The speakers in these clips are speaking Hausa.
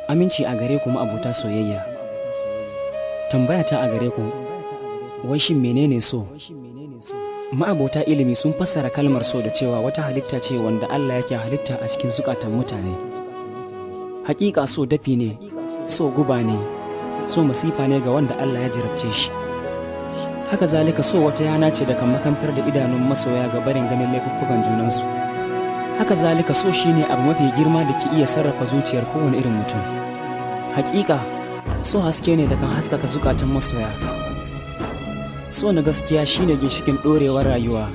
Aminci a gare ku ma'abota soyayya. Tambaya ta a gare ku, wai shin menene so? Ma'abota ilimi sun fassara kalmar so da cewa wata halitta ce wanda Allah yake halitta a cikin zukatan mutane. Hakika so dafi ne, so guba ne, so masifa ne ga wanda Allah ya jarabce shi. Haka zalika so wata yana ce da kan makantar da idanun masoya ga barin ganin laifuffukan junansu. Haka zalika so shine abu mafi girma da ke iya sarrafa zuciyar kowane irin mutum. Hakika so haske ne da kan haskaka zukatan masoya. So na gaskiya shine ginshikin dorewar rayuwa.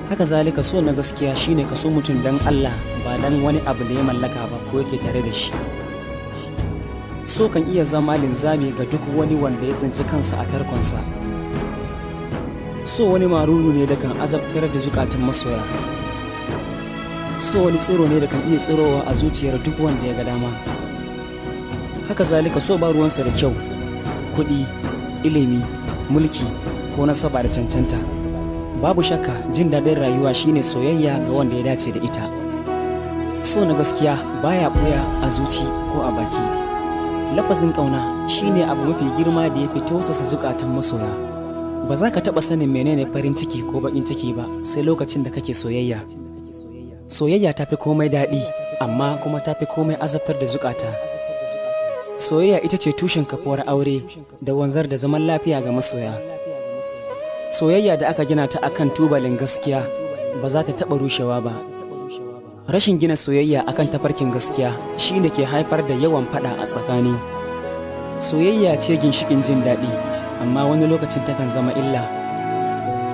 Haka zalika so na gaskiya shine ka so mutum dan Allah ba dan wani abu da ya mallaka ba ko yake tare da shi. So kan iya zama linzami ga duk wani wanda ya tsinci kansa a tarkonsa. So wani maruru ne da kan azabtar da zukatan masoya. So wani tsiro ne da kan iya tsirowa a zuciyar duk wanda ya ga dama. Haka zalika so ba ruwansa da kyau, kuɗi, ilimi, mulki ko nasaba da cancanta. Babu shakka jin daɗin rayuwa shine soyayya ga wanda ya dace da ita. So na gaskiya baya ɓuya a zuci ko a baki. Lafazin ƙauna shine abu mafi girma da ya fi tausasa zukatan masoya. Ba za ka taɓa sanin menene farin ciki ko baƙin ciki ba sai lokacin da kake soyayya. Soyayya ta fi komai daɗi, amma kuma ta fi komai azabtar da zukata. Soyayya ita ce tushen kafuwar aure da wanzar da zaman lafiya ga masoya. Soyayya da aka gina ta akan tubalin gaskiya ba za ta taɓa rushewa ba. Rashin gina soyayya akan tafarkin gaskiya shine ke haifar da yawan faɗa a tsakani. Soyayya ce ginshikin jin daɗi, amma wani lokacin takan zama illa.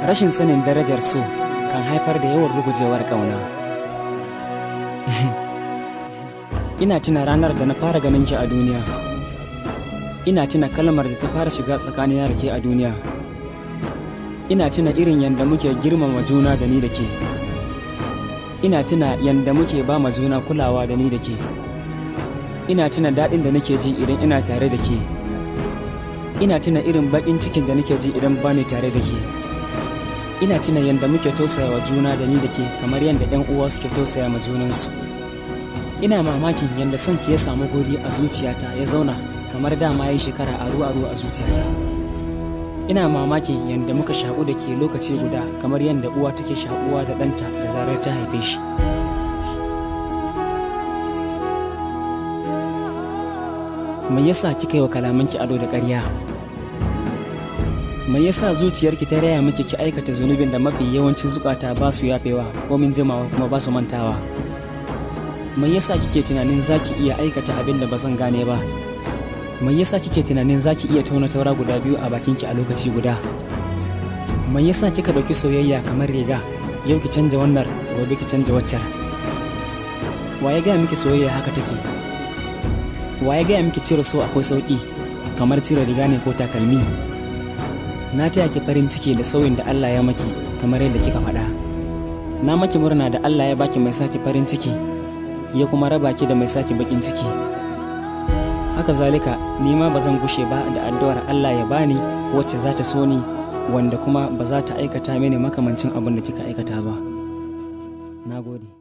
Rashin sanin darajar so kan haifar da yawan rugujewar ƙauna. Ina tuna ranar da na fara ganin ki a duniya. Ina tuna kalmar da ta fara shiga tsakanina da ke a duniya. Ina tuna irin yanda muke girmama juna da ni da ke. Ina tuna yanda muke ba ma juna kulawa da ni da ke. Ina tuna daɗin da nake ji idan ina tare da ke. Ina tuna irin baƙin cikin da nake ji idan ba ni tare da ke. Ina tuna yanda muke tausayawa juna da ni da ke kamar yanda 'yan uwa suke tausaya ma junansu. Ina mamakin yanda son ki ya samu guri a zuciyata ya zauna kamar dama ya yi shekara aru-aru a zuciyata. Ina mamakin yanda muka shaƙu da ke lokaci guda kamar yanda uwa take shaƙuwa da ɗanta da zarar ta haife shi. Me yasa kika yi wa kalamanki ado da ƙarya? Me yasa zuciyarki ta raya miki ki aikata zunubin da mafi yawancin zukata ba su yafewa ko min jimawa kuma ba su mantawa? Me yasa kike tunanin zaki iya aikata abin da ba zan gane ba? Me yasa kike tunanin zaki iya tauna taura guda biyu a bakinki a lokaci guda? Me yasa kika dauki soyayya kamar riga, yau ki canja wannan, gobe ki canja waccar? Wa ya gaya miki soyayya haka take? Wa ya gaya miki cire so akwai sauki kamar cire riga ne ko takalmi? Na taya ki farin ciki da sauyin da Allah ya maki kamar yadda kika faɗa. Na maki murna da Allah ya baki mai saki farin ciki, ya kuma raba ki da mai saki bakin ciki. Haka zalika ni ma ba zan gushe ba da addu'ar Allah ya bani wacce za ta so ni, wanda kuma ba za ta aikata mini makamancin abin da kika aikata ba. Nagode.